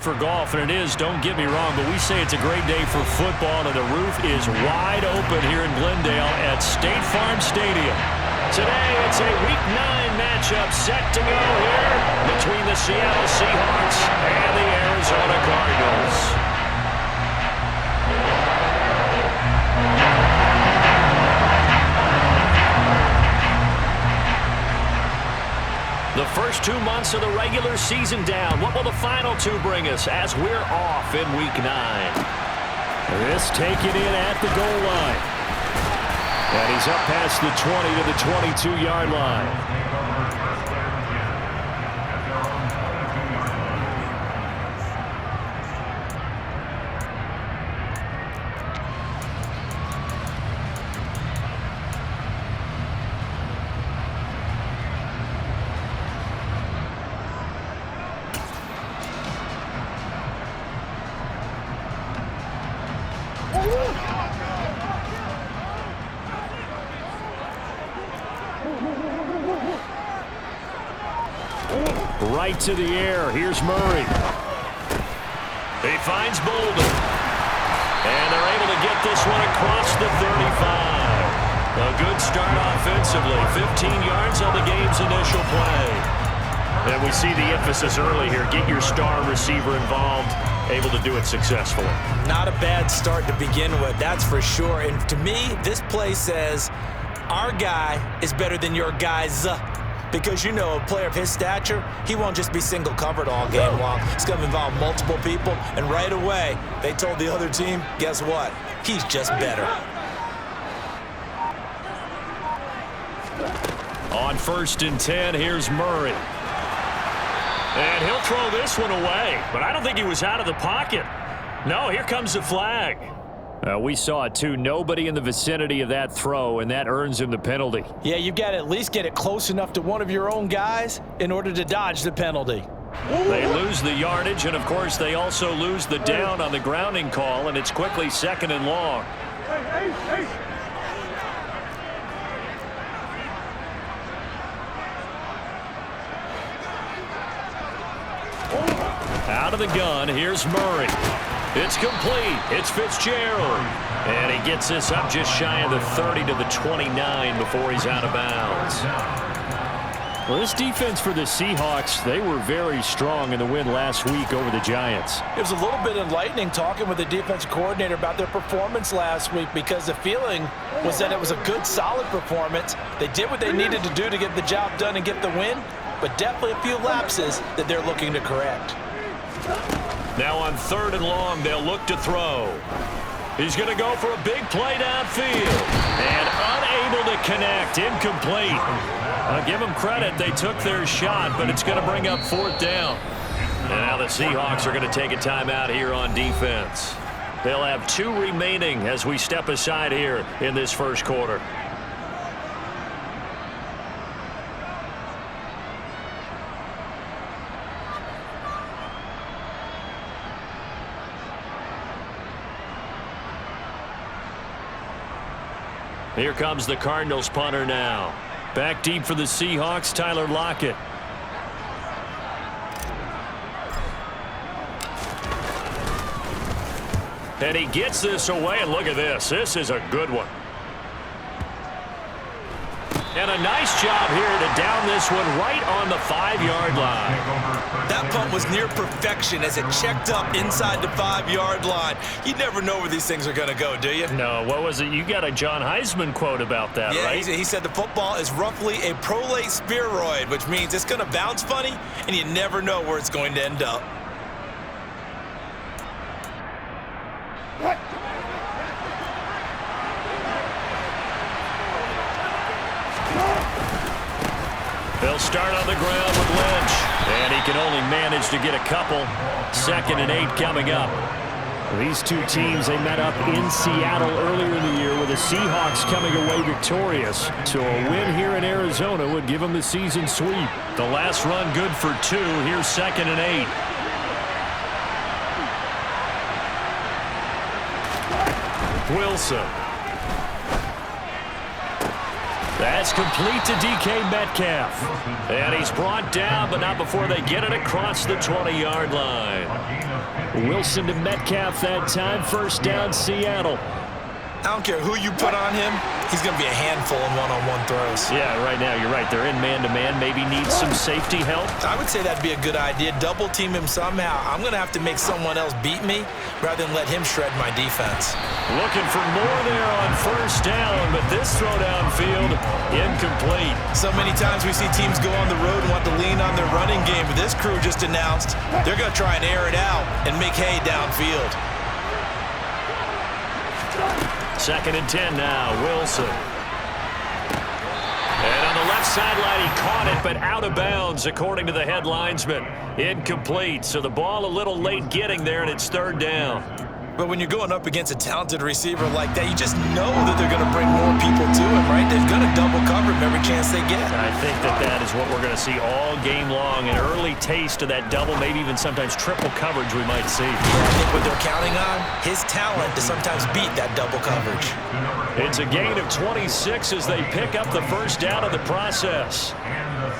For golf, and it is, don't get me wrong, but we say it's a great day for football, and the roof is wide open here in Glendale at State Farm Stadium. Today, it's a Week 9 matchup set to go here between the Seattle Seahawks and the Arizona Cardinals. The first 2 months of the regular season down. What will the final 2 bring us as we're off in Week 9? This taken in at the goal line. And he's up past the 20 to the 22-yard line. Right to the air. Here's Murray. He finds Bolden. And they're able to get this one across the 35. A good start offensively. 15 yards on the game's initial play. And we see the emphasis early here. Get your star receiver involved. Able to do it successfully. Not a bad start to begin with, that's for sure. And to me, this play says our guy is better than your guys. Because, you know, a player of his stature, he won't just be single covered all game long. It's going to involve multiple people. And right away, they told the other team, guess what? He's just better. On 1st and 10, here's Murray. And he'll throw this one away. But I don't think he was out of the pocket. No, here comes the flag. We saw it too. Nobody in the vicinity of that throw, and that earns him the penalty. Yeah, you've got to at least get it close enough to one of your own guys in order to dodge the penalty. They lose the yardage, and of course they also lose the down on the grounding call, and it's quickly 2nd and long. Out of the gun, here's Murray. It's complete. It's Fitzgerald. And he gets this up just shy of the 30 to the 29 before he's out of bounds. Well, this defense for the Seahawks, they were very strong in the win last week over the Giants. It was a little bit enlightening talking with the defensive coordinator about their performance last week, because the feeling was that it was a good, solid performance. They did what they needed to do to get the job done and get the win, but definitely a few lapses that they're looking to correct. Now on 3rd and long, they'll look to throw. He's going to go for a big play downfield. And unable to connect. Incomplete. I'll give them credit. They took their shot, but it's going to bring up 4th down. And now the Seahawks are going to take a timeout here on defense. They'll have 2 remaining as we step aside here in this first quarter. Here comes the Cardinals punter now. Back deep for the Seahawks, Tyler Lockett. And he gets this away, and look at this. This is a good one. And a nice job here to down this one right on the 5-yard line. That punt was near perfection as it checked up inside the 5-yard line. You never know where these things are going to go, do you? No, what was it? You got a John Heisman quote about that, yeah, right? He said the football is roughly a prolate spheroid, which means it's going to bounce funny, and you never know where it's going to end up. They'll start on the ground with Lynch. And he can only manage to get a couple. 2nd and 8 coming up. These 2 teams, they met up in Seattle earlier in the year with the Seahawks coming away victorious. So a win here in Arizona would give them the season sweep. The last run good for 2. Here's 2nd and 8. Wilson. That's complete to DK Metcalf. And he's brought down, but not before they get it across the 20-yard line. Wilson to Metcalf that time. First down, Seattle. I don't care who you put on him, he's going to be a handful in one-on-one throws. Yeah, right now, you're right. They're in man-to-man. Maybe needs some safety help. I would say that'd be a good idea. Double team him somehow. I'm going to have to make someone else beat me rather than let him shred my defense. Looking for more there on first down, but this throw downfield, incomplete. So many times we see teams go on the road and want to lean on their running game, but this crew just announced they're going to try and air it out and make hay downfield. 2nd and 10 now, Wilson. And on the left sideline, he caught it, but out of bounds, according to the head linesman. Incomplete, so the ball a little late getting there, and it's 3rd down. But when you're going up against a talented receiver like that, you just know that they're going to bring more people to him, right? They're going to double cover him every chance they get. I think that is what we're going to see all game long, an early taste of that double, maybe even sometimes triple coverage we might see. I think what they're counting on, his talent to sometimes beat that double coverage. It's a gain of 26 as they pick up the first down of the process.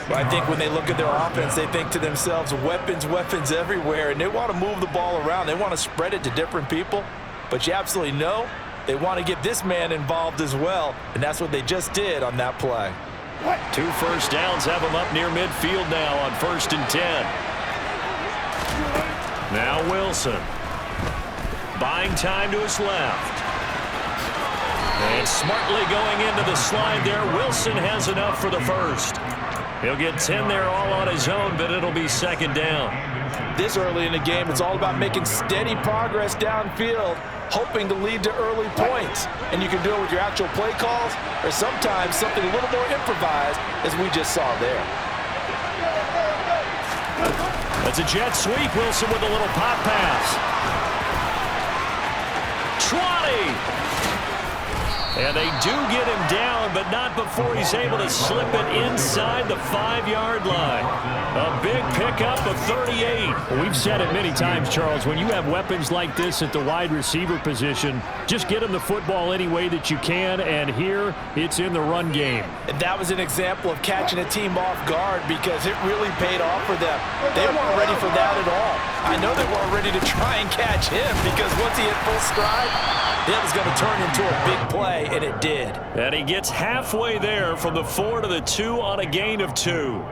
Well, I think when they look at their offense, they think to themselves, weapons, weapons everywhere, and they want to move the ball around. They want to spread it to different people, but you absolutely know they want to get this man involved as well, and that's what they just did on that play. 2 first downs have them up near midfield now on 1st and 10. Now Wilson. Buying time to his left. And smartly going into the slide there. Wilson has enough for the first. He'll get 10 there all on his own, but it'll be 2nd down. This early in the game, it's all about making steady progress downfield, hoping to lead to early points. And you can do it with your actual play calls or sometimes something a little more improvised, as we just saw there. That's a jet sweep. Wilson with a little pop pass. 20. And they do get him down, but not before he's able to slip it inside the 5-yard line. A big pickup of 38. Well, we've said it many times, Charles, when you have weapons like this at the wide receiver position, just get them the football any way that you can, and here it's in the run game. And that was an example of catching a team off guard because it really paid off for them. They weren't ready for that at all. I know they weren't ready to try and catch him because once he hit full stride, it was going to turn into a big play, and it did. And he gets halfway there from the 4 to the 2 on a gain of 2.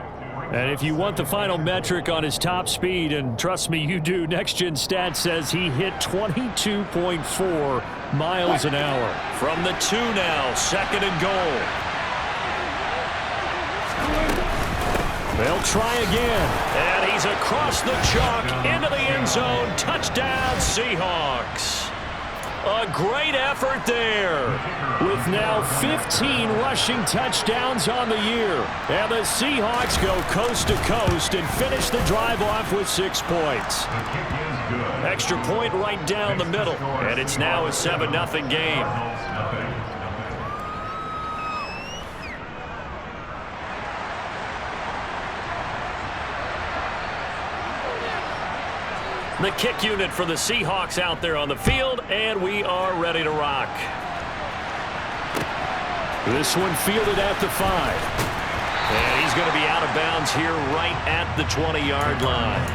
And if you want the final metric on his top speed, and trust me, you do, Next Gen Stats says he hit 22.4 miles an hour. From the 2 now, 2nd and goal. They'll try again. And he's across the chalk into the end zone. Touchdown, Seahawks. A great effort there. With now 15 rushing touchdowns on the year. And the Seahawks go coast to coast and finish the drive off with 6 points. Extra point right down the middle. And it's now a 7-0 game. The kick unit for the Seahawks out there on the field, and we are ready to rock. This one fielded at the 5. And he's going to be out of bounds here right at the 20-yard line.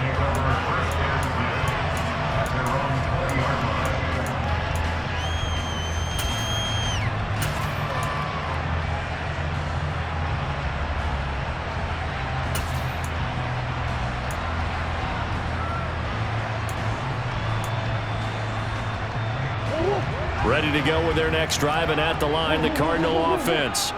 Ready to go with their next drive, and at the line, the Cardinal offense.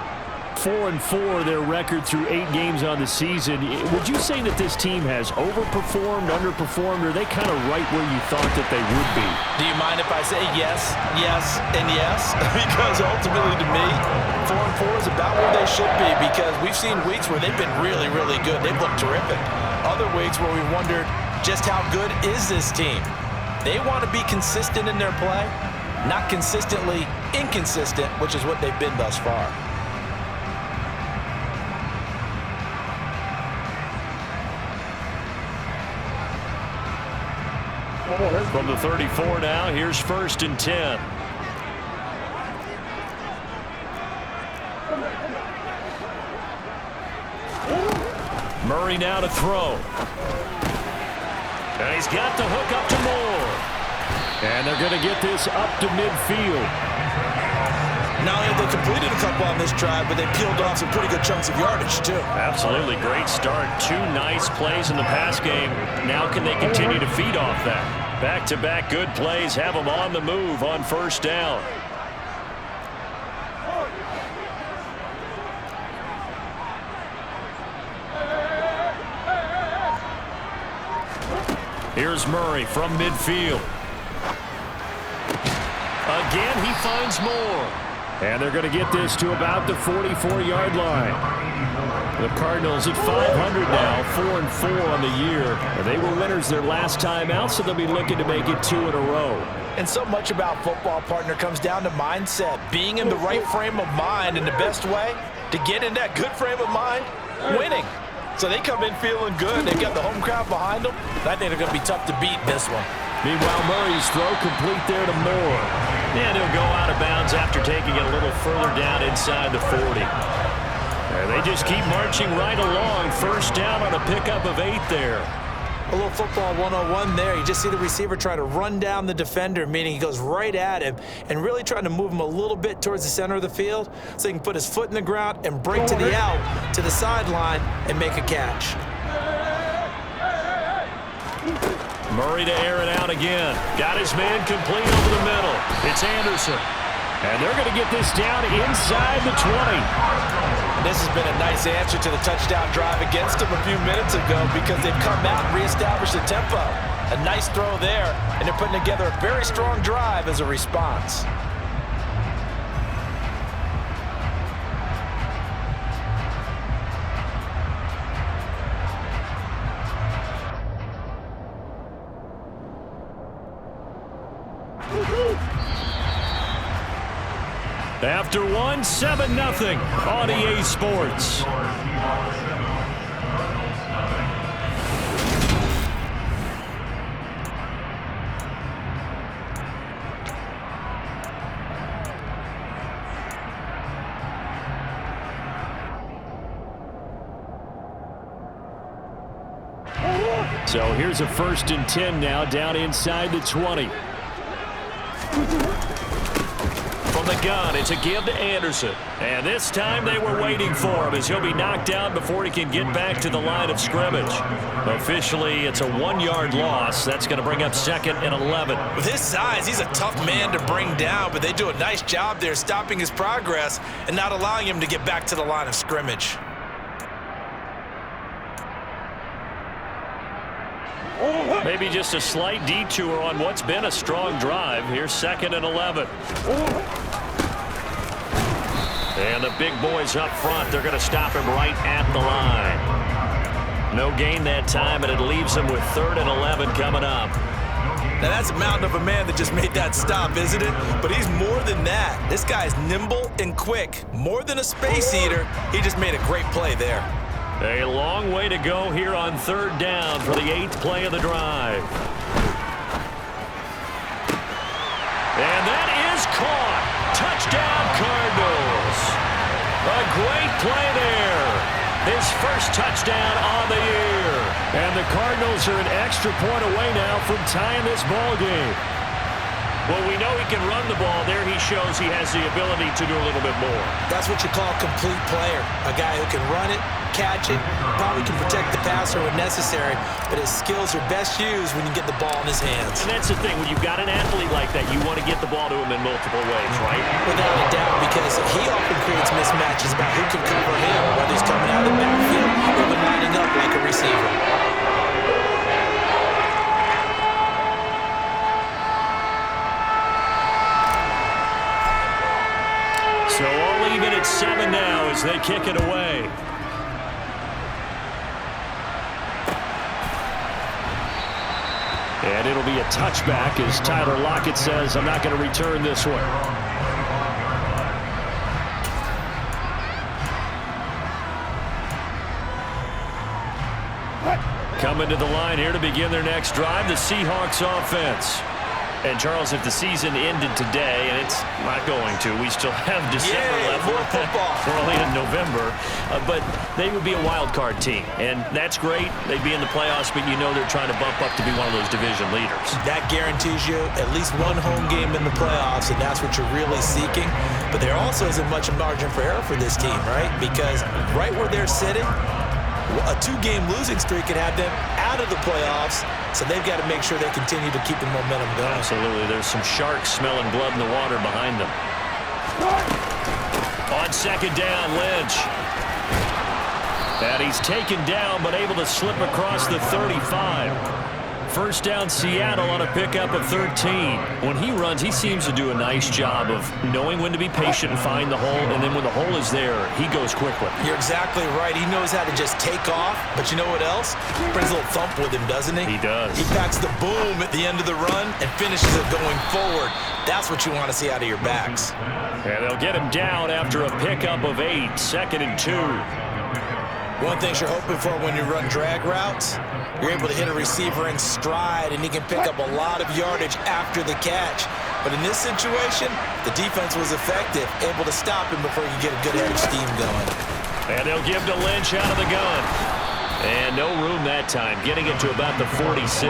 4-4 their record through 8 games on the season. Would you say that this team has overperformed, underperformed, or are they kind of right where you thought that they would be? Do you mind if I say yes, yes, and yes? Because ultimately to me, 4-4 is about where they should be because we've seen weeks where they've been really, really good. They've looked terrific. Other weeks where we wondered just how good is this team? They want to be consistent in their play. Not consistently inconsistent, which is what they've been thus far. From the 34 now, here's 1st and 10. Murray now to throw. And he's got the hook up to Moore. And they're going to get this up to midfield. Not only have they completed a couple on this drive, but they peeled off some pretty good chunks of yardage, too. Absolutely great start. 2 nice plays in the pass game. Now can they continue to feed off that? Back-to-back good plays have them on the move on first down. Here's Murray from midfield. Again, he finds more. And they're going to get this to about the 44-yard line. The Cardinals at 500 now, 4-4 on the year. They were winners their last time out, so they'll be looking to make it 2 in a row. And so much about football, partner, comes down to mindset. Being in the right frame of mind, and the best way to get in that good frame of mind, winning. So they come in feeling good. They've got the home crowd behind them. I think they're going to be tough to beat this one. Meanwhile, Murray's throw complete there to Moore. And he'll go out of bounds after taking it a little further down inside the 40. And they just keep marching right along. First down on a pickup of 8 there. A little football 101 there. You just see the receiver try to run down the defender, meaning he goes right at him and really trying to move him a little bit towards the center of the field so he can put his foot in the ground and break to the out, to the sideline, and make a catch. Murray to air it out again. Got his man complete over the middle. It's Anderson. And they're going to get this down inside the 20. This has been a nice answer to the touchdown drive against them a few minutes ago because they've come out and reestablished the tempo. A nice throw there, and they're putting together a very strong drive as a response. After 1, 7-0 on EA Sports. So here's a 1st and 10 now down inside the 20. From the gun, it's a give to Anderson. And this time they were waiting for him as he'll be knocked down before he can get back to the line of scrimmage. Officially, it's a 1-yard loss. That's going to bring up 2nd and 11. With his size, he's a tough man to bring down, but they do a nice job there stopping his progress and not allowing him to get back to the line of scrimmage. Maybe just a slight detour on what's been a strong drive. Here's 2nd and 11. And the big boys up front, they're going to stop him right at the line. No gain that time, and it leaves him with 3rd and 11 coming up. Now that's a mountain of a man that just made that stop, isn't it? But he's more than that. This guy's nimble and quick. More than a space eater, he just made a great play there. A long way to go here on 3rd down for the 8th play of the drive. And that is caught. Touchdown, Cardinals. A great play there. His first touchdown on the year. And the Cardinals are an extra point away now from tying this ball game. Well, we know he can run the ball. There he shows he has the ability to do a little bit more. That's what you call a complete player. A guy who can run it, catch it, probably can protect the passer when necessary, but his skills are best used when you get the ball in his hands. And that's the thing. When you've got an athlete like that, you want to get the ball to him in multiple ways, right? Without a doubt, because he often creates mismatches about who can cover him, whether he's coming out of the backfield or even lining up like a receiver. So all even at 7 now as they kick it away. And it'll be a touchback as Tyler Lockett says, I'm not going to return this one. Coming to the line here to begin their next drive, the Seahawks offense. And, Charles, if the season ended today, and it's not going to, we still have December left. More football. We're only in November. But they would be a wild card team, and that's great. They'd be in the playoffs, but you know they're trying to bump up to be one of those division leaders. That guarantees you at least one home game in the playoffs, and that's what you're really seeking. But there also isn't much margin for error for this team, right? Because right where they're sitting, a 2-game losing streak could have them out of the playoffs, so they've got to make sure they continue to keep the momentum going. Absolutely. There's some sharks smelling blood in the water behind them. On second down, Lynch. And he's taken down, but able to slip across the 35. First down, Seattle on a pickup of 13. When he runs, he seems to do a nice job of knowing when to be patient and find the hole, and then when the hole is there, he goes quickly. You're exactly right. He knows how to just take off, but you know what else? Brings a little thump with him, doesn't he? He does. He packs the boom at the end of the run and finishes it going forward. That's what you want to see out of your backs. And they'll get him down after a pickup of 8, 2nd and 2. One thing you're hoping for when you run drag routes, you're able to hit a receiver in stride, and he can pick up a lot of yardage after the catch. But in this situation, the defense was effective, able to stop him before he could get a good head of steam going. And they'll give to Lynch out of the gun. And no room that time, getting it to about the 46.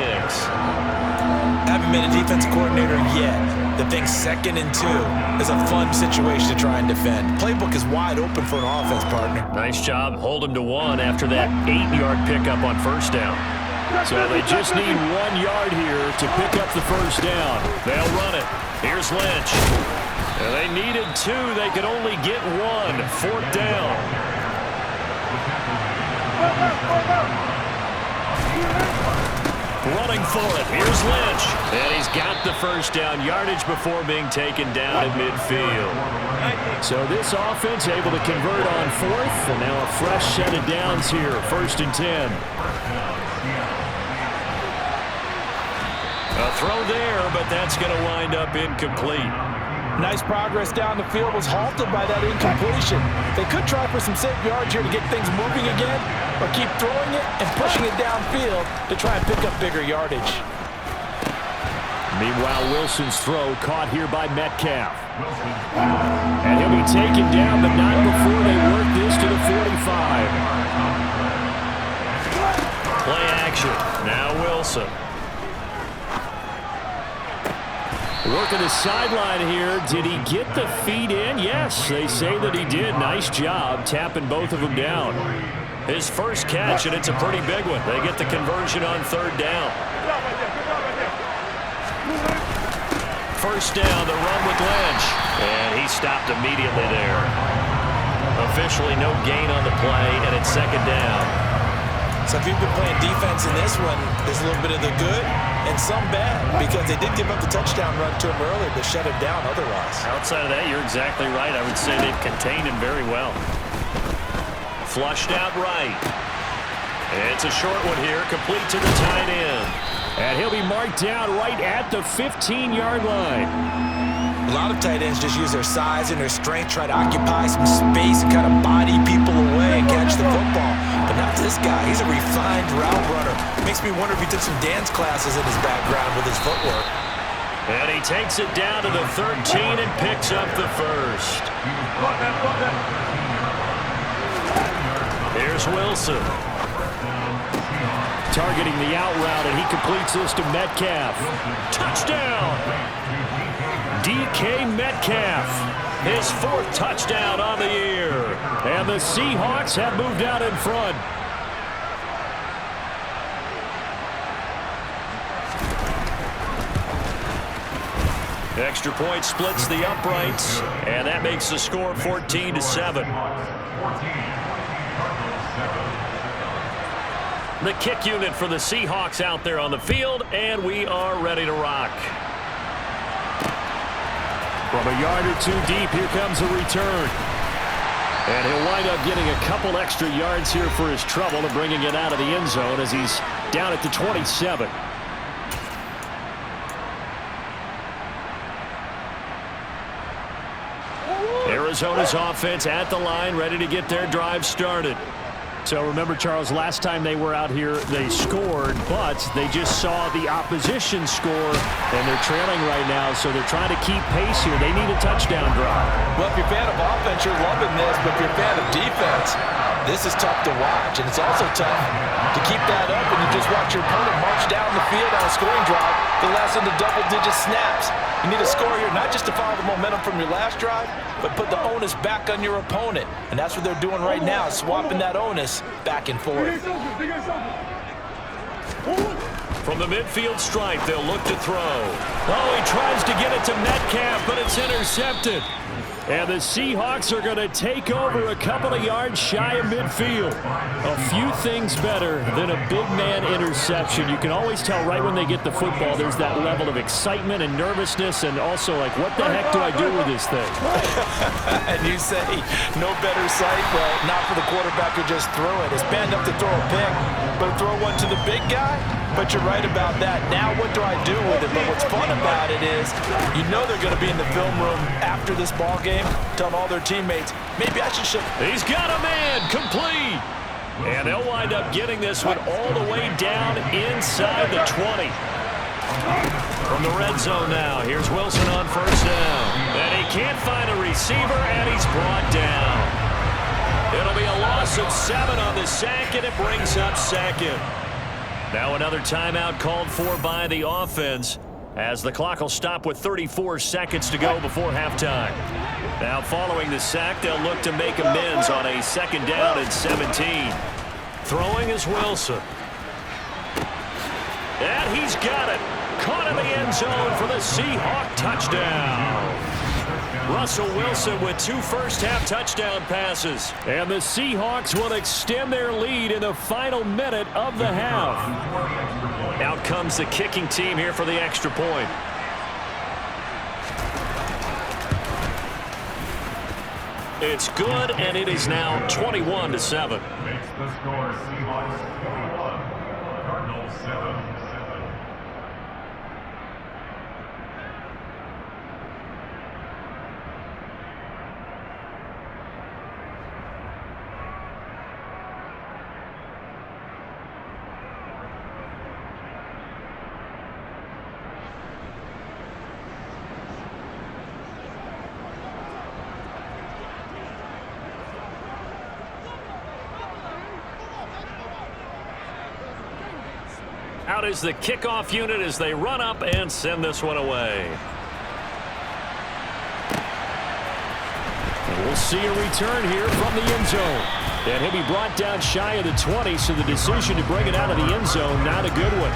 Haven't been a defensive coordinator yet. The thing 2nd and 2 is a fun situation to try and defend. Playbook is wide open for an offense, partner. Nice job. Hold him to 1 after that 8-yard pickup on first down. So they just need 1 yard here to pick up the first down. They'll run it. Here's Lynch. And they needed 2. They could only get 1. 4th down. Running for it. Here's Lynch. And he's got the first down yardage before being taken down at midfield. So this offense able to convert on 4th, and now a fresh set of downs here. 1st and 10. A throw there, but that's going to wind up incomplete. Nice progress down the field was halted by that incompletion. They could try for some safe yards here to get things moving again, or keep throwing it and pushing it downfield to try and pick up bigger yardage. Meanwhile, Wilson's throw caught here by Metcalf. And he'll be taken down, but not before they work this to the 45. Play action. Now Wilson. Working the sideline here. Did he get the feet in? Yes, they say that he did. Nice job tapping both of them down. His first catch, and it's a pretty big one. They get the conversion on 3rd down. First down, the run with Lynch. And he stopped immediately there. Officially no gain on the play, and it's 2nd down. So if you've been playing defense in this one, there's a little bit of the good and some bad, because they did give up the touchdown run to him earlier, but shut him down otherwise. Outside of that, you're exactly right. I would say they've contained him very well. Flushed out right. It's a short one here, complete to the tight end. And he'll be marked down right at the 15-yard line. A lot of tight ends just use their size and their strength, try to occupy some space and kind of body people away and catch the football. But not this guy. He's a refined route runner. Makes me wonder if he took some dance classes in his background with his footwork. And he takes it down to the 13 and picks up the first. Here's Wilson. Targeting the out route, and he completes this to Metcalf. Touchdown! DK Metcalf, his 4th touchdown on the year. And the Seahawks have moved out in front. Extra point splits the uprights, and that makes the score 14-7. The kick unit for the Seahawks out there on the field, and we are ready to rock. From a yard or 2 deep, here comes a return. And he'll wind up getting a couple extra yards here for his trouble and bringing it out of the end zone as he's down at the 27. Arizona's offense at the line, ready to get their drive started. So remember, Charles, last time they were out here, they scored, but they just saw the opposition score, and they're trailing right now, so they're trying to keep pace here. They need a touchdown drive. Well, if you're a fan of offense, you're loving this, but if you're a fan of defense, this is tough to watch, and it's also tough to keep that up and you just watch your opponent march down the field on a scoring drive that lasts into double-digit snaps. You need a score here not just to follow the momentum from your last drive, but put the onus back on your opponent. And that's what they're doing right now, swapping that onus back and forth. From the midfield stripe, they'll look to throw. Oh, he tries to get it to Metcalf, but it's intercepted. And the Seahawks are going to take over a couple of yards shy of midfield. A few things better than a big man interception. You can always tell right when they get the football, there's that level of excitement and nervousness, and also like, what the heck do I do with this thing? And you say, no better sight? Well, not for the quarterback who just threw it. It's bad enough to throw a pick, but throw one to the big guy? But you're right about that. Now what do I do with it? But what's fun about it is you know they're going to be in the film room after this ball game telling all their teammates, maybe I should. He's got a man, complete. And they'll wind up getting this one all the way down inside the 20. From the red zone now, here's Wilson on first down. And he can't find a receiver, and he's brought down. It'll be a loss of 7 on the sack, and it brings up second. Now another timeout called for by the offense as the clock will stop with 34 seconds to go before halftime. Now following the sack, they'll look to make amends on a second down and 17. Throwing is Wilson. And he's got it. Caught in the end zone for the Seahawk touchdown. Russell Wilson with 2 first-half touchdown passes. And the Seahawks will extend their lead in the final minute of the half. Out comes the kicking team here for the extra point. It's good, and it is now 21-7. Makes the score Seahawks 21, Cardinals 7. Out is the kickoff unit as they run up and send this one away. And we'll see a return here from the end zone. And he'll be brought down shy of the 20, so the decision to bring it out of the end zone, not a good one.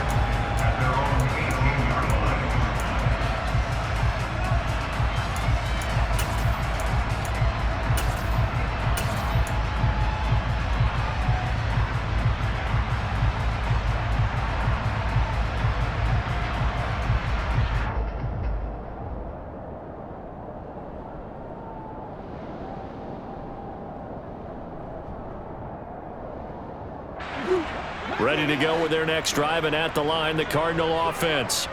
Ready to go with their next drive, and at the line, the Cardinal offense.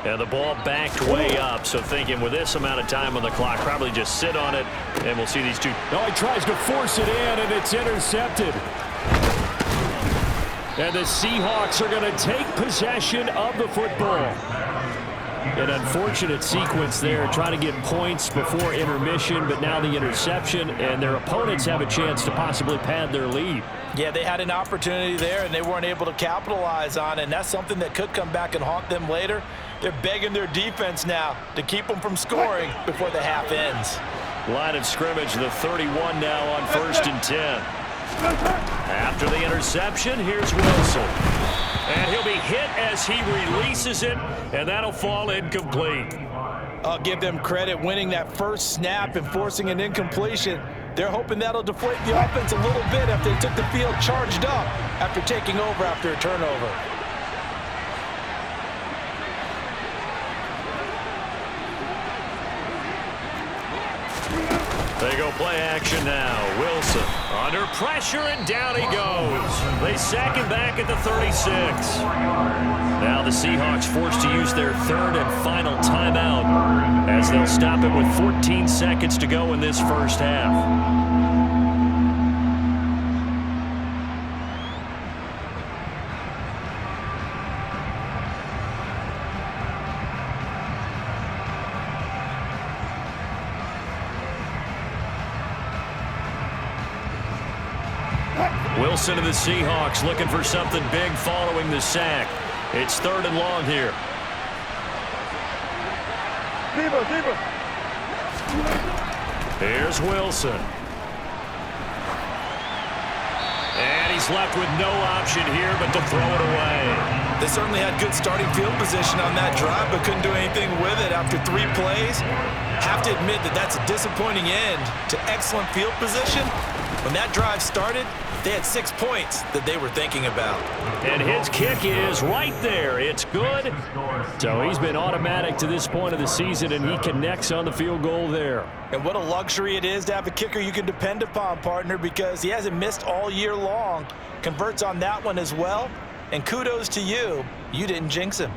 And the ball backed way up, so thinking with this amount of time on the clock, probably just sit on it, and we'll see these two. Oh, he tries to force it in, and it's intercepted. And the Seahawks are going to take possession of the football. An unfortunate sequence there, trying to get points before intermission, but now the interception, and their opponents have a chance to possibly pad their lead. Yeah, they had an opportunity there, and they weren't able to capitalize on it, and that's something that could come back and haunt them later. They're begging their defense now to keep them from scoring before the half ends. Line of scrimmage, the 31 now on 1st and 10. After the interception, here's Wilson. And he'll be hit as he releases it, and that'll fall incomplete. I'll give them credit winning that first snap and forcing an incompletion. They're hoping that'll deflate the offense a little bit after they took the field charged up after taking over after a turnover. They go play action now. Wilson under pressure, and down he goes. They sack him back at the 36. Now the Seahawks forced to use their 3rd and final timeout as they'll stop it with 14 seconds to go in this first half. Wilson and the Seahawks looking for something big following the sack. It's 3rd and long here. Here's Wilson. And he's left with no option here but to throw it away. They certainly had good starting field position on that drive, but couldn't do anything with it after 3 plays. Have to admit that that's a disappointing end to excellent field position. When that drive started, they had 6 points that they were thinking about. And his kick is right there. It's good. So he's been automatic to this point of the season, and he connects on the field goal there. And what a luxury it is to have a kicker you can depend upon, partner, because he hasn't missed all year long. Converts on that one as well. And kudos to you. You didn't jinx him.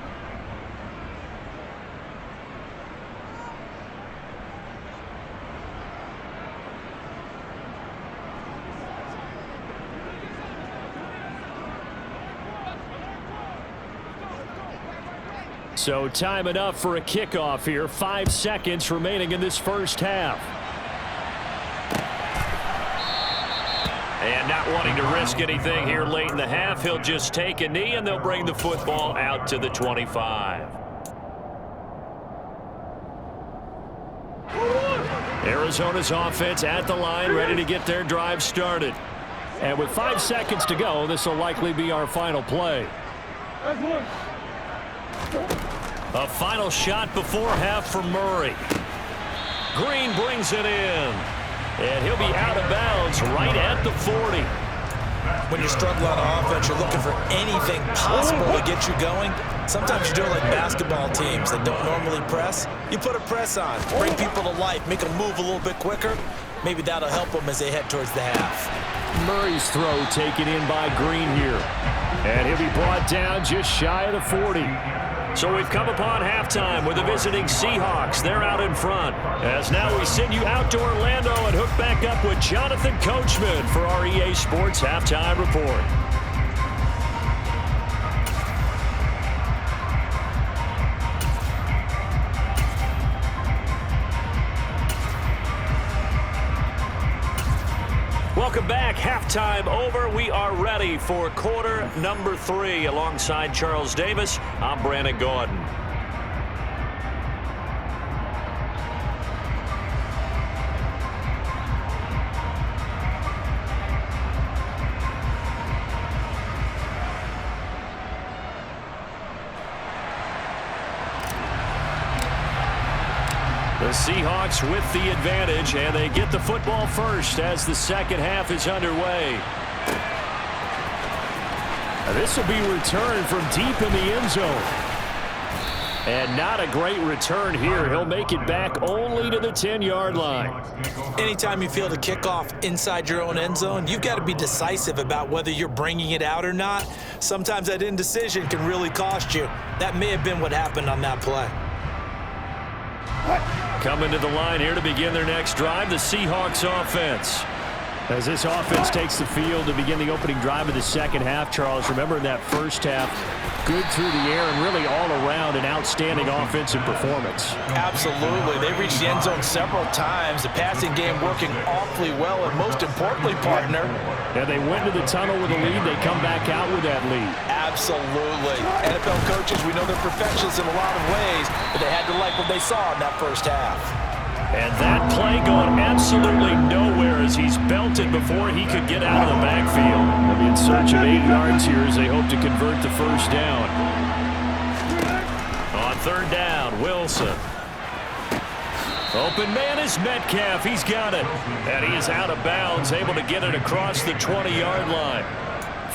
So time enough for a kickoff here. 5 seconds remaining in this first half. And not wanting to risk anything here late in the half, he'll just take a knee and they'll bring the football out to the 25. Arizona's offense at the line, ready to get their drive started. And with 5 seconds to go, this will likely be our final play. A final shot before half from Murray. Green brings it in. And he'll be out of bounds right at the 40. When you're struggling on offense, you're looking for anything possible to get you going. Sometimes you do it like basketball teams that don't normally press. You put a press on, bring people to life, make them move a little bit quicker. Maybe that'll help them as they head towards the half. Murray's throw taken in by Green here. And he'll be brought down just shy of the 40. So we've come upon halftime with the visiting Seahawks. They're out in front. As now we send you out to Orlando and hook back up with Jonathan Coachman for our EA Sports Halftime Report. Welcome back. Halftime over. We are ready for quarter number 3. Alongside Charles Davis, I'm Brandon Gordon. The Seahawks with the advantage, and they get the football first as the second half is underway. This will be returned from deep in the end zone. And not a great return here. He'll make it back only to the 10-yard line. Anytime you feel the kickoff inside your own end zone, you've got to be decisive about whether you're bringing it out or not. Sometimes that indecision can really cost you. That may have been what happened on that play. Coming to the line here to begin their next drive, the Seahawks offense. As this offense takes the field to begin the opening drive of the second half, Charles, remember in that first half, good through the air and really all around an outstanding offensive performance. Absolutely. They reached the end zone several times. The passing game working awfully well, and most importantly, partner. Yeah, they went to the tunnel with a lead. They come back out with that lead. Absolutely. NFL coaches, we know they're perfectionists in a lot of ways, but they had to like what they saw in that first half. And that play going absolutely nowhere as he's belted before he could get out of the backfield. They'll be in search of 8 yards here as they hope to convert the first down. On third down, Wilson. Open man is Metcalf. He's got it. And he is out of bounds, able to get it across the 20-yard line.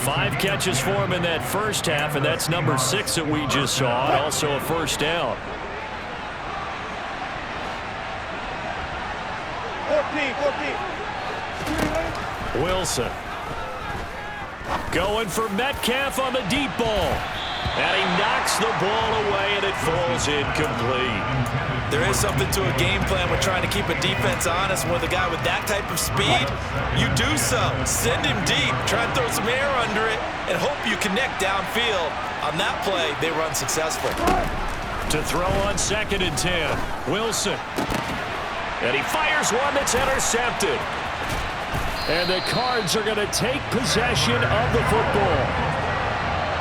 5 catches for him in that first half, and that's number 6 that we just saw, and also a first down. 14. Wilson. Going for Metcalf on the deep ball. And he knocks the ball away, and it falls incomplete. There is something to a game plan when trying to keep a defense honest. With a guy with that type of speed, you do so. Send him deep, try and throw some air under it, and hope you connect downfield. On that play, they were unsuccessful. To throw on 2nd and 10, Wilson. And he fires one that's intercepted. And the Cards are going to take possession of the football.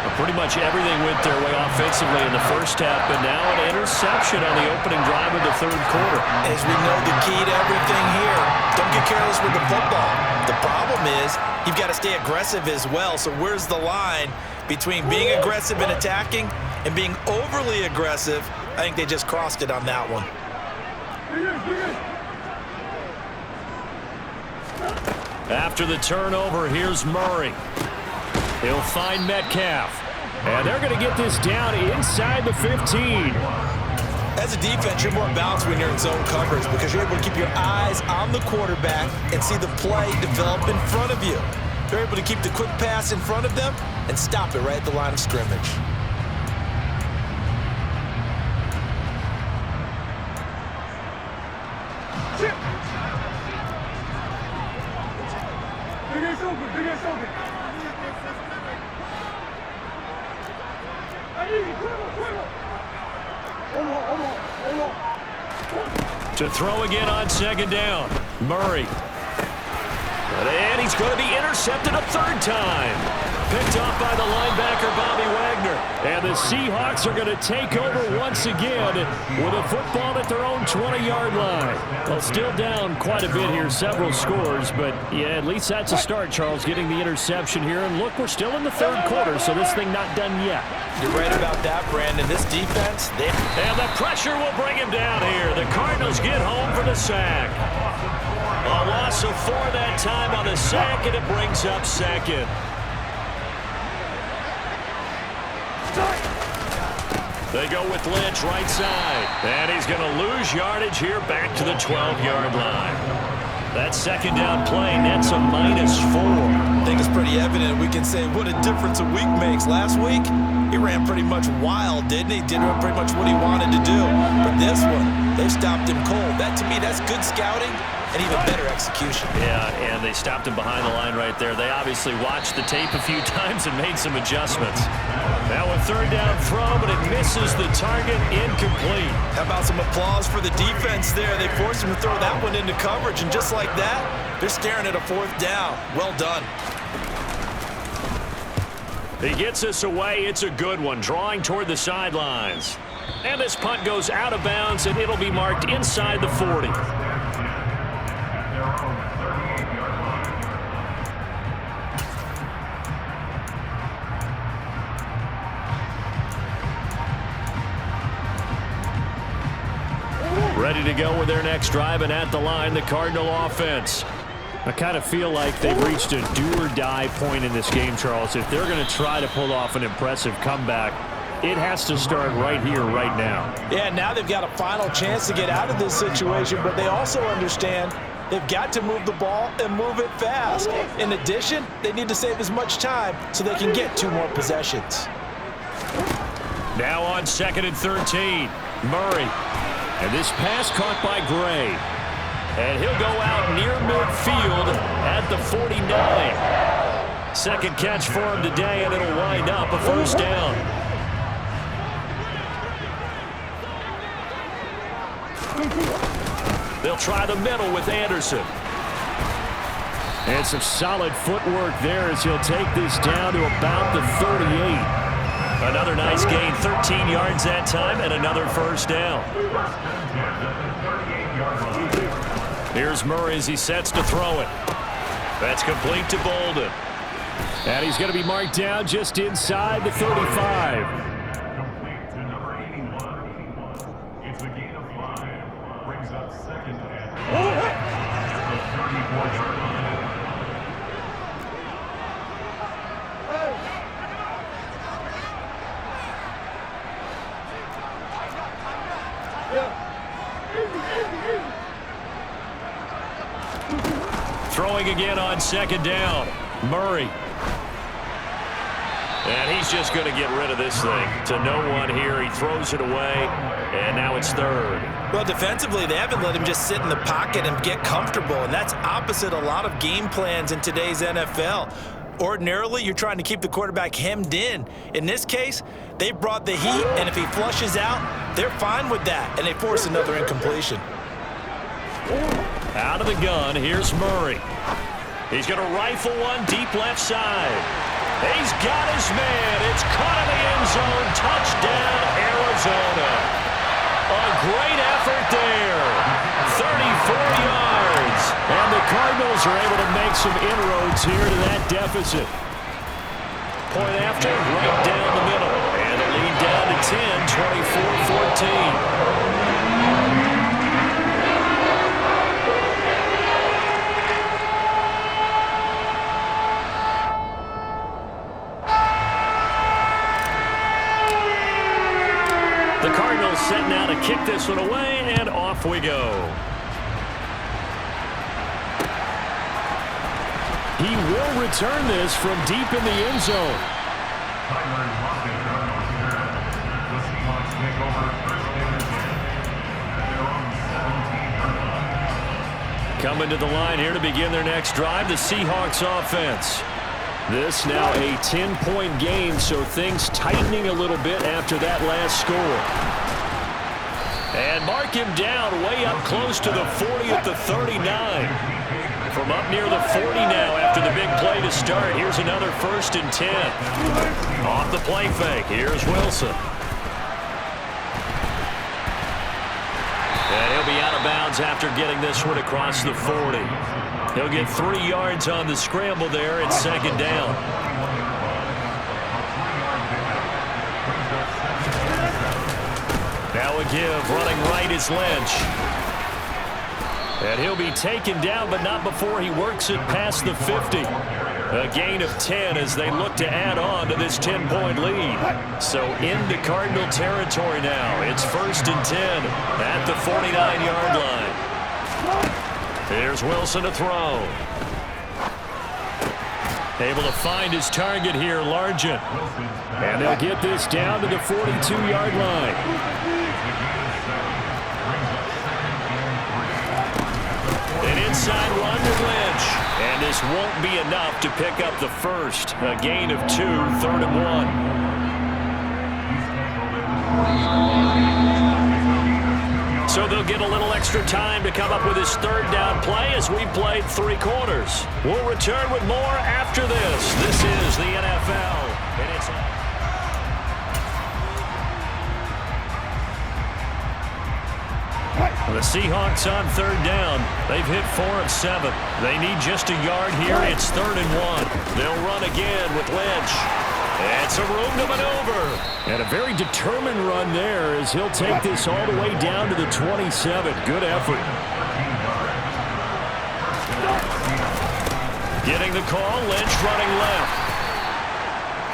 Well, pretty much everything went their way offensively in the first half, but now an interception on the opening drive of the third quarter. As we know, the key to everything here, don't get careless with the football. The problem is you've got to stay aggressive as well. So where's the line between being aggressive and attacking and being overly aggressive? I think they just crossed it on that one. After the turnover, here's Murray. He'll find Metcalf. And they're going to get this down inside the 15. As a defense, you're more balanced when you're in zone coverage because you're able to keep your eyes on the quarterback and see the play develop in front of you. You're able to keep the quick pass in front of them and stop it right at the line of scrimmage. To throw again on second down. Murray. And he's going to be intercepted a third time. Picked off by the linebacker, Bobby Wagner. And the Seahawks are going to take over once again with a football at their own 20-yard line. Well, still down quite a bit here, several scores, but yeah, at least that's a start, Charles, getting the interception here. And look, we're still in the third quarter, so this thing not done yet. You're right about that, Brandon. This defense, and the pressure will bring him down here. The Cardinals get home for the sack. A loss of 4 that time on the sack, and it brings up second. They go with Lynch right side. And he's going to lose yardage here back to the 12-yard line. That second down play nets a -4. I think it's pretty evident. We can say what a difference a week makes. Last week, he ran pretty much wild, didn't he? Did pretty much what he wanted to do. But this one, they stopped him cold. That, to me, that's good scouting and even better execution. Yeah, and they stopped him behind the line right there. They obviously watched the tape a few times and made some adjustments. Now a third down throw, but it misses the target, incomplete. How about some applause for the defense there? They forced him to throw that one into coverage, and just like that, they're staring at a fourth down. Well done. He gets us away. It's a good one, drawing toward the sidelines. And this punt goes out of bounds, and it'll be marked inside the 40. Ready to go with their next drive, and at the line, the Cardinal offense. I kind of feel like they've reached a do-or-die point in this game, Charles. If they're going to try to pull off an impressive comeback, it has to start right here, right now. Yeah, now they've got a final chance to get out of this situation, but they also understand they've got to move the ball and move it fast. In addition, they need to save as much time so they can get 2 more possessions. Now on 2nd and 13, Murray. And this pass caught by Gray. And he'll go out near midfield at the 49. Second catch for him today, and it'll wind up a first down. They'll try the middle with Anderson. And some solid footwork there as he'll take this down to about the 38. Another nice gain, 13 yards that time, and another first down. Here's Murray as he sets to throw it. That's complete to Bolden. And he's going to be marked down just inside the 35. Complete to number 81. It's a gain of 5. Brings up second and the 34-yard line. Throwing again on 2nd down. Murray. And he's just going to get rid of this thing. To no one here. He throws it away. And now it's 3rd. Well, defensively, they haven't let him just sit in the pocket and get comfortable. And that's opposite a lot of game plans in today's NFL. Ordinarily, you're trying to keep the quarterback hemmed in. In this case, they brought the heat, and if he flushes out, they're fine with that, and they force another incompletion. Out of the gun, here's Murray. He's going to rifle one deep left side. He's got his man. It's caught in the end zone. Touchdown, Arizona. A great effort there. 34 yards. And the Cardinals are able to make some inroads here to that deficit. Point after, right down the middle. And a lead down to 10, 24-14. The Cardinals set now to kick this one away, and off we go. He will return this from deep in the end zone. The Seahawks take over first and 10 at their own 17-yard line. Coming to the line here to begin their next drive, the Seahawks offense. This now a 10-point game, so things tightening a little bit after that last score. And mark him down way up close to the 40 at the 39. From up near the 40 now after the big play to start. Here's another 1st and 10. Off the play fake. Here's Wilson. And he'll be out of bounds after getting this one across the 40. He'll get 3 yards on the scramble there. It's 2nd down. Now a give. Running right is Lynch. And he'll be taken down, but not before he works it past the 50. A gain of 10 as they look to add on to this 10-point lead. So into Cardinal territory now. It's 1st and 10 at the 49-yard line. Here's Wilson to throw. Able to find his target here, Largent. And they'll get this down to the 42-yard line. An inside run to Lynch. And this won't be enough to pick up the first. A gain of 2, 3rd and 1. So they'll get a little extra time to come up with his 3rd down play as we played 3 quarters. We'll return with more after this. This is the NFL. And it's the Seahawks on 3rd down. They've hit 4 of 7. They need just a yard here. It's 3rd and 1. They'll run again with Lynch. And some room to maneuver. And a very determined run there as he'll take this all the way down to the 27. Good effort. Getting the call, Lynch running left.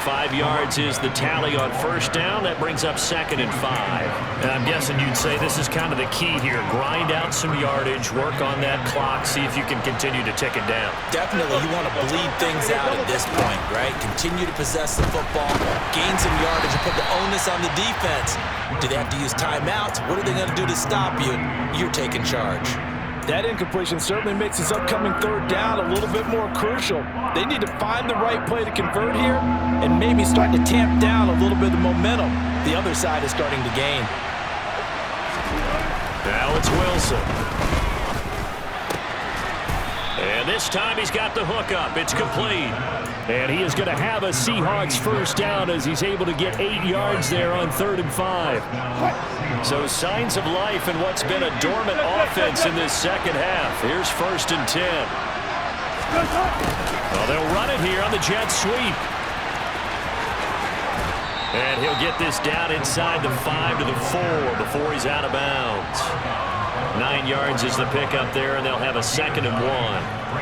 5 yards is the tally on 1st down. That brings up 2nd and 5. And I'm guessing you'd say this is kind of the key here. Grind out some yardage, work on that clock, see if you can continue to tick it down. Definitely, you want to bleed things out at this point, right? Continue to possess the football, gain some yardage, and put the onus on the defense. Do they have to use timeouts? What are they going to do to stop you? You're taking charge. That incompletion certainly makes this upcoming 3rd down a little bit more crucial. They need to find the right play to convert here and maybe start to tamp down a little bit of momentum. The other side is starting to gain. Now it's Wilson. And this time he's got the hook up. It's complete. And he is going to have a Seahawks 1st down as he's able to get 8 yards there on 3rd and 5. So signs of life in what's been a dormant offense in this 2nd half. Here's 1st and 10. Well, they'll run it here on the jet sweep. And he'll get this down inside the 5 to the 4 before he's out of bounds. 9 yards is the pickup there, and they'll have a 2nd and 1.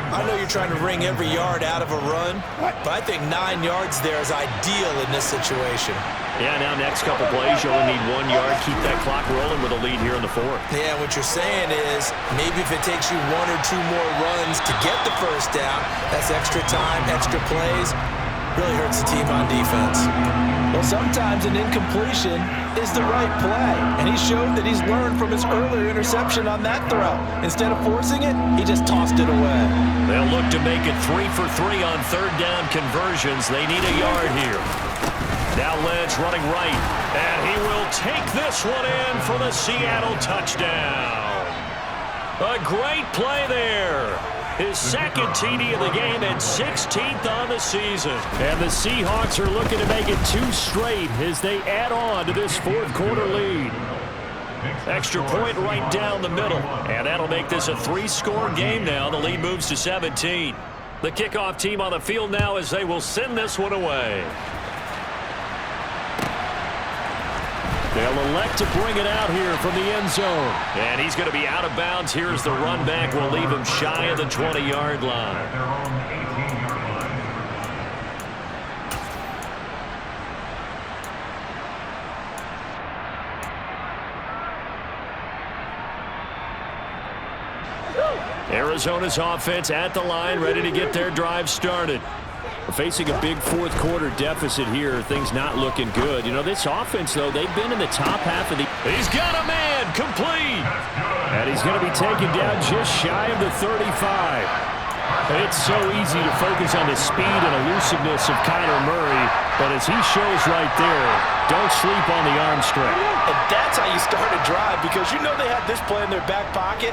I know you're trying to wring every yard out of a run, but I think 9 yards there is ideal in this situation. Yeah, now next couple plays, you only need 1 yard. Keep that clock rolling with a lead here in the 4th. Yeah, what you're saying is maybe if it takes you 1 or 2 more runs to get the 1st down, that's extra time, extra plays. Really hurts the team on defense. Well, sometimes an incompletion is the right play, and he showed that he's learned from his earlier interception on that throw. Instead of forcing it, he just tossed it away. They'll look to make it 3 for 3 on 3rd down conversions. They need a yard here. Now Lynch running right, and he will take this one in for the Seattle touchdown. A great play there. His second TD of the game and 16th on the season. And the Seahawks are looking to make it 2 straight as they add on to this fourth quarter lead. Extra point right down the middle. And that'll make this a 3-score game now. The lead moves to 17. The kickoff team on the field now as they will send this one away. They'll elect to bring it out here from the end zone. And he's going to be out of bounds. Here's the run back. Will leave him shy of the 20-yard line. Their own 18-yard line. Arizona's offense at the line, ready to get their drive started. Facing a big fourth quarter deficit here, things not looking good. You know, this offense, though, they've been in the top half of the... He's got a man, complete. And he's going to be taken down just shy of the 35. It's so easy to focus on the speed and elusiveness of Kyler Murray, but as he shows right there, don't sleep on the arm strength. And that's how you start a drive, because you know they had this play in their back pocket,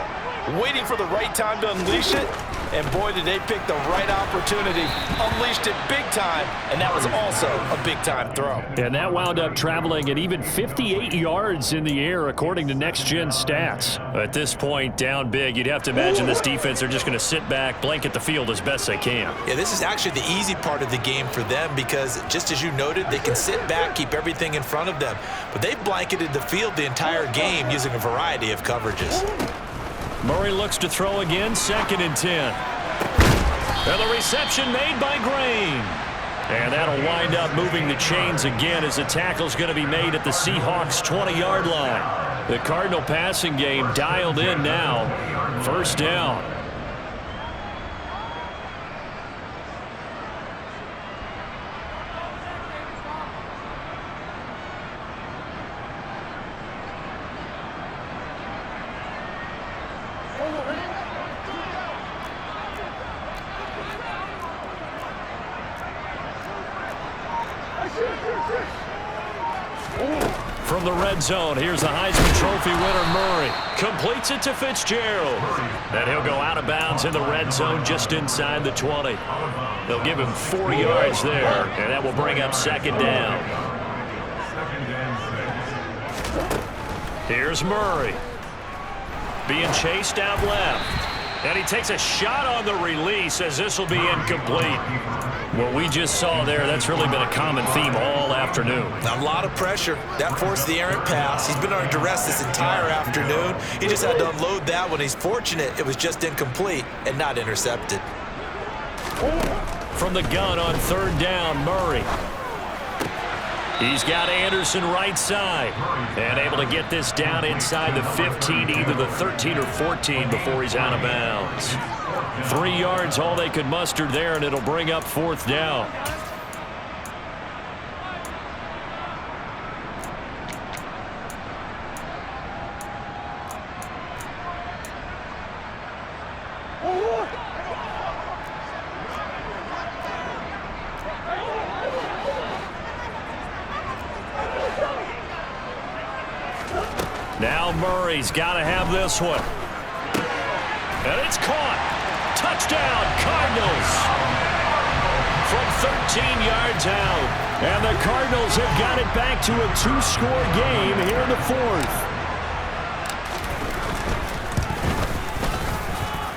waiting for the right time to unleash it. And boy, did they pick the right opportunity. Unleashed it big time, and that was also a big-time throw. And that wound up traveling at even 58 yards in the air, according to Next Gen stats. At this point, down big, you'd have to imagine this defense are just going to sit back, blanket the field as best they can. Yeah, this is actually the easy part of the game for them because, just as you noted, they can sit back, keep everything in front of them. But they've blanketed the field the entire game using a variety of coverages. Murray looks to throw again, 2nd and 10. And the reception made by Green. And that'll wind up moving the chains again as the tackle's going to be made at the Seahawks' 20-yard line. The Cardinal passing game dialed in now. 1st down. From the red zone, here's the Heisman Trophy winner, Murray. Completes it to Fitzgerald. And he'll go out of bounds in the red zone just inside the 20. They'll give him 4 yards there, and that will bring up 2nd down. 2nd and 6. Here's Murray. Being chased out left. And he takes a shot on the release as this will be incomplete. What we just saw there, that's really been a common theme all afternoon. A lot of pressure. That forced the errant pass. He's been under duress this entire afternoon. He just had to unload that one. He's fortunate it was just incomplete and not intercepted. From the gun on 3rd down, Murray. He's got Anderson right side and able to get this down inside the 15, either the 13 or 14 before he's out of bounds. 3 yards all they could muster there, and it'll bring up 4th down. Now Murray's got to have this one. And it's caught. Touchdown, Cardinals. From 13 yards out. And the Cardinals have got it back to a 2-score game here in the 4th.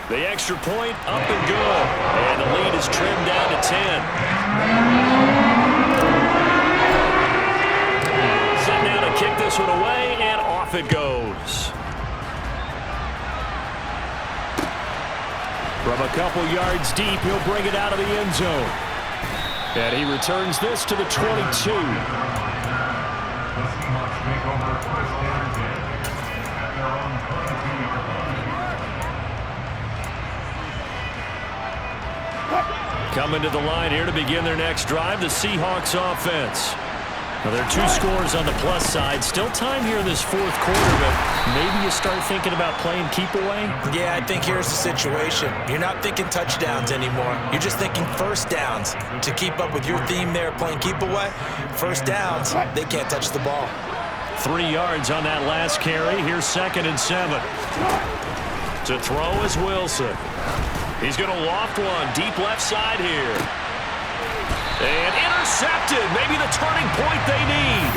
The extra point up and good. And the lead is trimmed down to 10. Set now to kick this one away, and off it goes. From a couple yards deep, he'll bring it out of the end zone. And he returns this to the 22. The Seahawks make over 1st and 10 at their own 22-yard line. Coming to the line here to begin their next drive, the Seahawks offense. Well, there are 2 scores on the plus side. Still time here in this 4th quarter, but maybe you start thinking about playing keep away? Yeah, I think here's the situation. You're not thinking touchdowns anymore. You're just thinking 1st downs. To keep up with your theme there, playing keep away, 1st downs, they can't touch the ball. 3 yards on that last carry. Here's 2nd and 7. To throw is Wilson. He's going to loft one deep left side here. And intercepted. Maybe the turning point they need.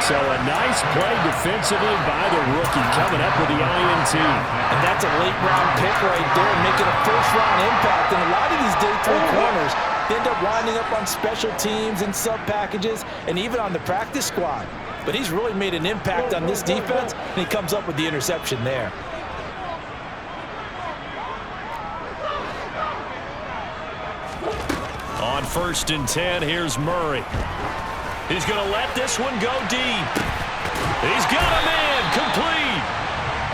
So a nice play defensively by the rookie coming up with the INT. And that's a late-round pick right there, making a first-round impact. And a lot of these day 3 corners, they end up winding up on special teams and sub-packages and even on the practice squad. But he's really made an impact on this defense, and he comes up with the interception there. On 1st and 10, here's Murray. He's going to let this one go deep. He's got him in, complete.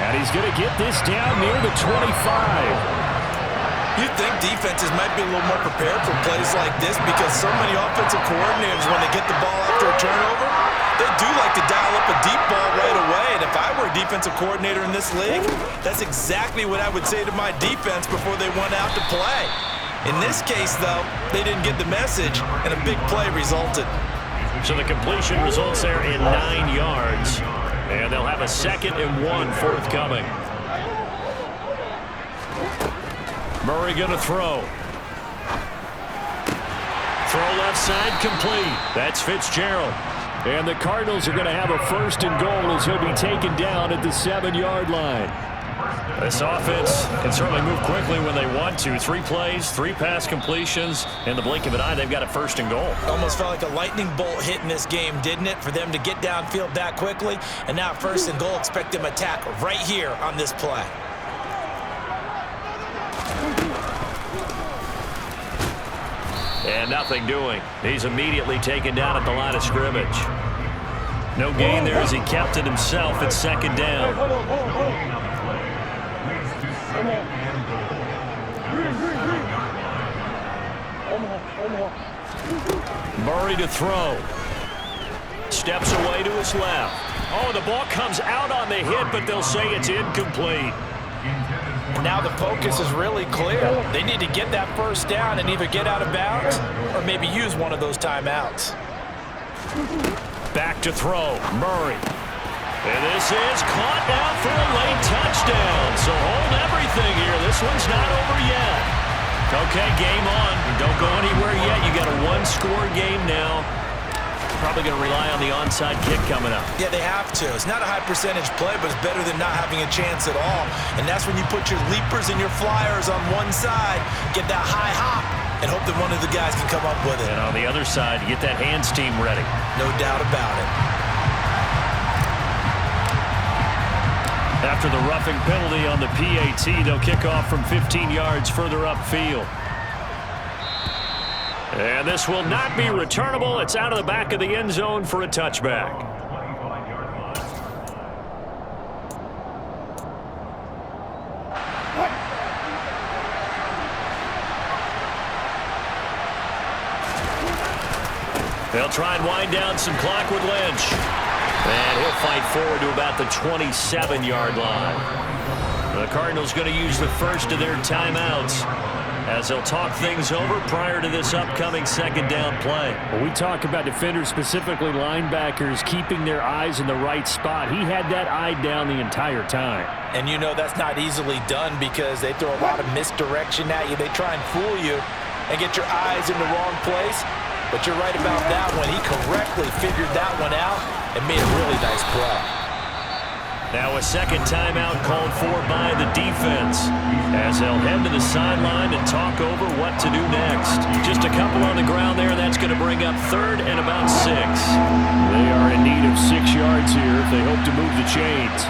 And he's going to get this down near the 25. You'd think defenses might be a little more prepared for plays like this because so many offensive coordinators, when they get the ball after a turnover, they do like to dial up a deep ball right away. And if I were a defensive coordinator in this league, that's exactly what I would say to my defense before they went out to play. In this case, though, they didn't get the message, and a big play resulted. So the completion results there in 9 yards. And they'll have a 2nd and 1 forthcoming. Murray going to throw. Throw left side complete. That's Fitzgerald. And the Cardinals are going to have a 1st and goal as he'll be taken down at the 7-yard line. This offense can certainly move quickly when they want to. 3 plays, 3 pass completions. In the blink of an eye, they've got a 1st and goal. Almost felt like a lightning bolt hit in this game, didn't it? For them to get downfield that quickly. And now 1st and goal, expect them to attack right here on this play. And nothing doing. He's immediately taken down at the line of scrimmage. No gain there as he kept it himself at 2nd down. Murray to throw. Steps away to his left. Oh, the ball comes out on the hit, but they'll say it's incomplete. Now the focus is really clear. They need to get that 1st down and either get out of bounds or maybe use one of those timeouts. Back to throw. Murray. And this is caught now for a late touchdown. So hold everything here. This one's not over yet. Okay, game on. Don't go anywhere yet. You got a 1-score game now. Probably going to rely on the onside kick coming up. Yeah, they have to. It's not a high percentage play, but it's better than not having a chance at all. And that's when you put your leapers and your flyers on one side, get that high hop, and hope that one of the guys can come up with it. And on the other side, you get that hands team ready. No doubt about it. After the roughing penalty on the PAT, they'll kick off from 15 yards further upfield. And this will not be returnable. It's out of the back of the end zone for a touchback. They'll try and wind down some clock with Lynch. And he'll fight forward to about the 27-yard line. The Cardinals going to use the first of their timeouts as they'll talk things over prior to this upcoming 2nd down play. When we talk about defenders, specifically linebackers, keeping their eyes in the right spot. He had that eye down the entire time. And you know that's not easily done because they throw a lot of misdirection at you. They try and fool you and get your eyes in the wrong place. But you're right about that one. He correctly figured that one out and made a really nice play. Now a 2nd timeout called for by the defense as they'll head to the sideline and talk over what to do next. Just a couple on the ground there. That's going to bring up 3rd and about 6. They are in need of 6 yards here if they hope to move the chains.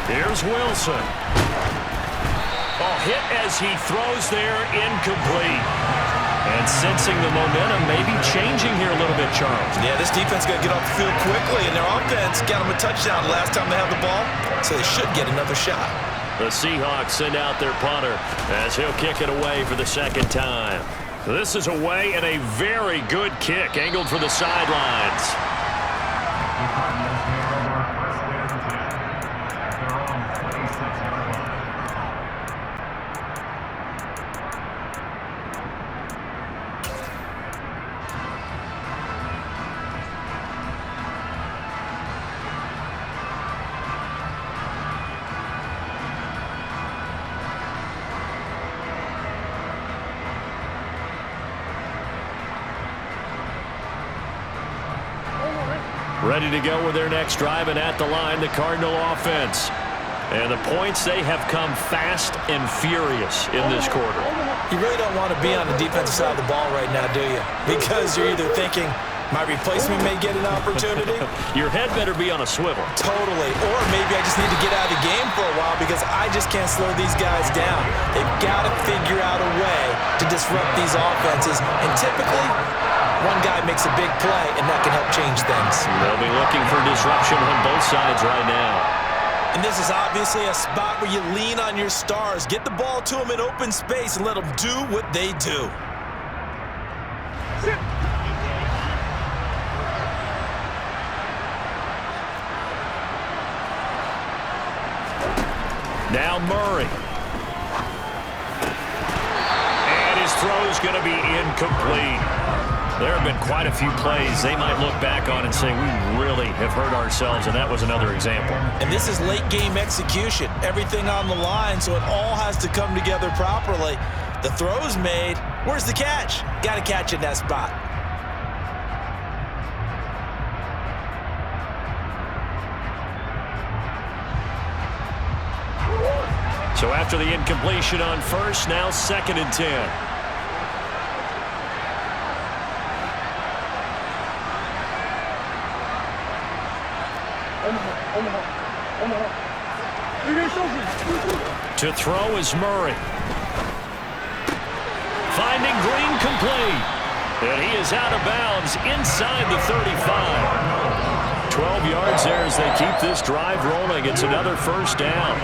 Here's Wilson. Oh, hit as he throws there, incomplete. And sensing the momentum maybe changing here a little bit, Charles. Yeah, this defense got to get off the field quickly, and their offense got them a touchdown last time they had the ball, so they should get another shot. The Seahawks send out their punter as he'll kick it away for the 2nd time. This is away and a very good kick, angled for the sidelines. Ready to go with their next drive, and at the line, the Cardinal offense. And the points, they have come fast and furious in this quarter. You really don't want to be on the defensive side of the ball right now, do you? Because you're either thinking, my replacement may get an opportunity. Your head better be on a swivel. Totally. Or maybe I just need to get out of the game for a while because I just can't slow these guys down. They've got to figure out a way to disrupt these offenses. And typically, one guy makes a big play, and that can help change things. They'll be looking for disruption on both sides right now. And this is obviously a spot where you lean on your stars. Get the ball to them in open space and let them do what they do. Now Murray. And his throw's going to be incomplete. There have been quite a few plays they might look back on and say, we really have hurt ourselves, and that was another example. And this is late-game execution. Everything on the line, so it all has to come together properly. The throw's made. Where's the catch? Got to catch in that spot. So after the incompletion on first, now 2nd and 10. To throw is Murray. Finding Green complete. And he is out of bounds inside the 35. 12 yards there as they keep this drive rolling. It's another first down.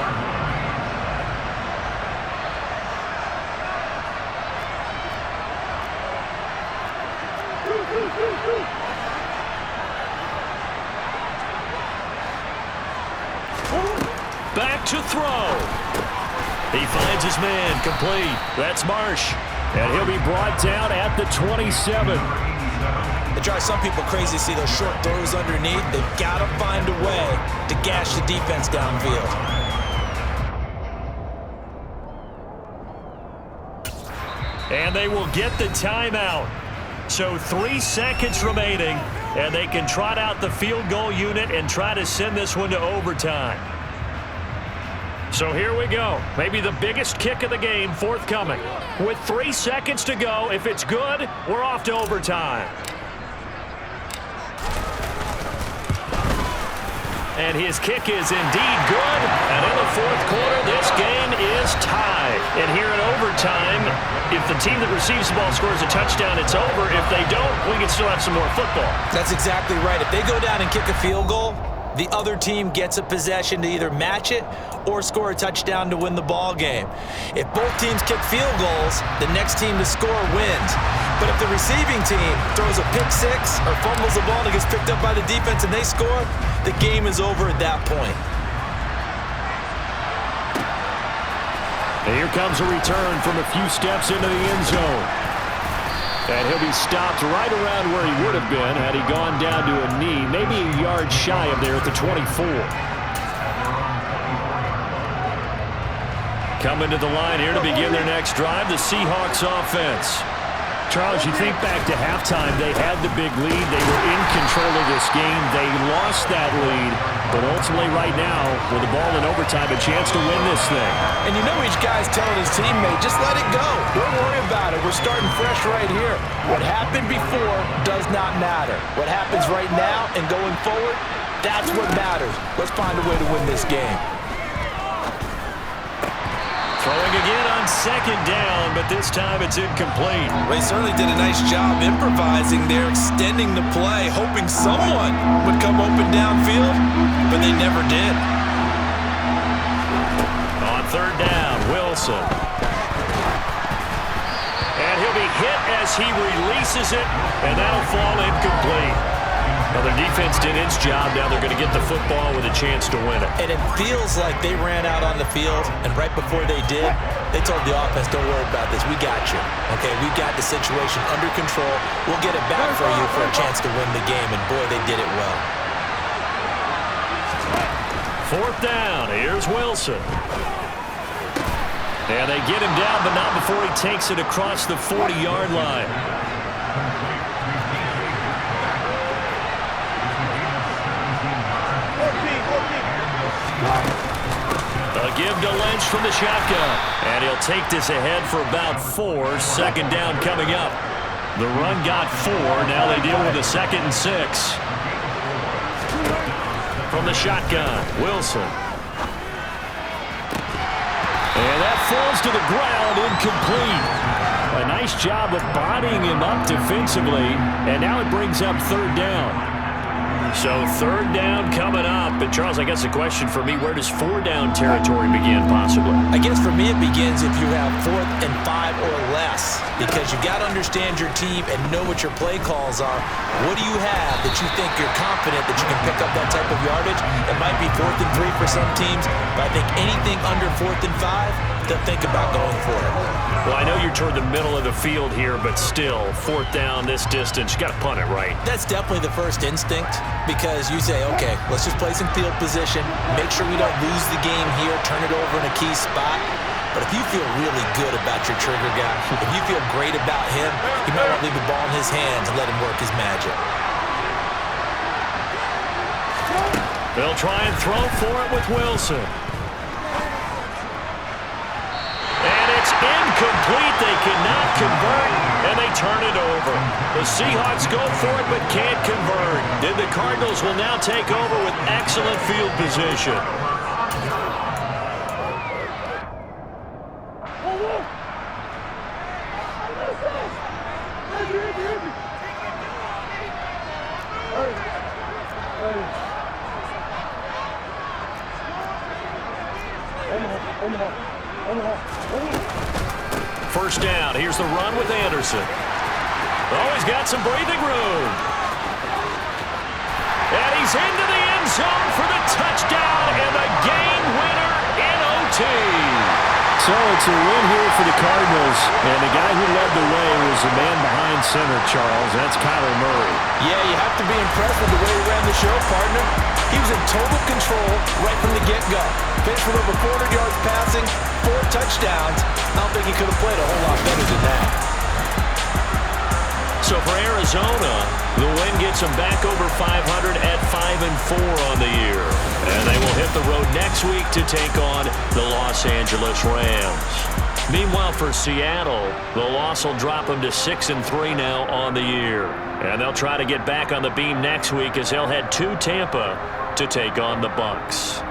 Back to throw. He finds his man complete. That's Marsh. And he'll be brought down at the 27. It drives some people crazy to see those short throws underneath. They've got to find a way to gash the defense downfield. And they will get the timeout. So 3 seconds remaining, and they can trot out the field goal unit and try to send this one to overtime. So here we go. Maybe the biggest kick of the game forthcoming. With 3 seconds to go, if it's good, we're off to overtime. And his kick is indeed good. And in the 4th quarter, this game is tied. And here in overtime, if the team that receives the ball scores a touchdown, it's over. If they don't, we can still have some more football. That's exactly right. If they go down and kick a field goal, the other team gets a possession to either match it or score a touchdown to win the ball game. If both teams kick field goals, the next team to score wins. But if the receiving team throws a pick six or fumbles the ball and gets picked up by the defense and they score, the game is over at that point. And here comes a return from a few steps into the end zone. And he'll be stopped right around where he would have been had he gone down to a knee, maybe a yard shy of there at the 24. Coming to the line here to begin their next drive, the Seahawks offense. Charles, you think back to halftime, they had the big lead. They were in control of this game. They lost that lead, but ultimately right now, with the ball in overtime, a chance to win this thing. And you know each guy's telling his teammate, just let it go. Don't worry about it. We're starting fresh right here. What happened before does not matter. What happens right now and going forward, that's what matters. Let's find a way to win this game. Throwing again on 2nd down, but this time it's incomplete. They certainly did a nice job improvising there, extending the play, hoping someone would come open downfield, but they never did. On 3rd down, Wilson. And he'll be hit as he releases it, and that'll fall incomplete. Now, their defense did its job. Now they're going to get the football with a chance to win it. And it feels like they ran out on the field, and right before they did, they told the offense, don't worry about this. We got you. Okay, we got the situation under control. We'll get it back for you for a chance to win the game, and boy, they did it well. 4th down. Here's Wilson. And they get him down, but not before he takes it across the 40-yard line. give to Lynch from the shotgun. And he'll take this ahead for about 4. Second down coming up. The run got 4. Now they deal with a 2nd and 6. From the shotgun, Wilson. And that falls to the ground, incomplete. A nice job of bodying him up defensively. And now it brings up 3rd down. So 3rd down coming up. And Charles, I guess the question for me, where does 4-down territory begin possibly? I guess for me it begins if you have 4th and 5 or less, because you got to understand your team and know what your play calls are. What do you have that you think you're confident that you can pick up that type of yardage? It might be 4th and 3 for some teams, but I think anything under 4th and 5, they'll think about going for it. Well, I know you're toward the middle of the field here, but still, 4th down this distance, you got to punt it right. That's definitely the first instinct, because you say, okay, let's just play some field position, make sure we don't lose the game here, turn it over in a key spot. But if you feel really good about your trigger guy, if you feel great about him, you might want to leave the ball in his hands and let him work his magic. They'll try and throw for it with Wilson. And it's incomplete. They cannot convert, and they turn it over. The Seahawks go for it but can't convert. Then the Cardinals will now take over with excellent field position. First down. Here's the run with Anderson. Oh, he's got some breathing room. And he's into the end zone for the touchdown and the game winner in OT. So it's a win here for the Cardinals, and the guy who led the way was the man behind center, Charles. That's Kyler Murray. Yeah, you have to be impressed with the way he ran the show, partner. He was in total control right from the get-go. Finished with over 400 yards passing, 4 touchdowns. I don't think he could have played a whole lot better than that. So for Arizona, the win gets them back over 500 at 5-4 on the year. And they will hit the road next week to take on the Los Angeles Rams. Meanwhile, for Seattle, the loss will drop them to 6-3 now on the year. And they'll try to get back on the beam next week as they'll head to Tampa to take on the Bucs.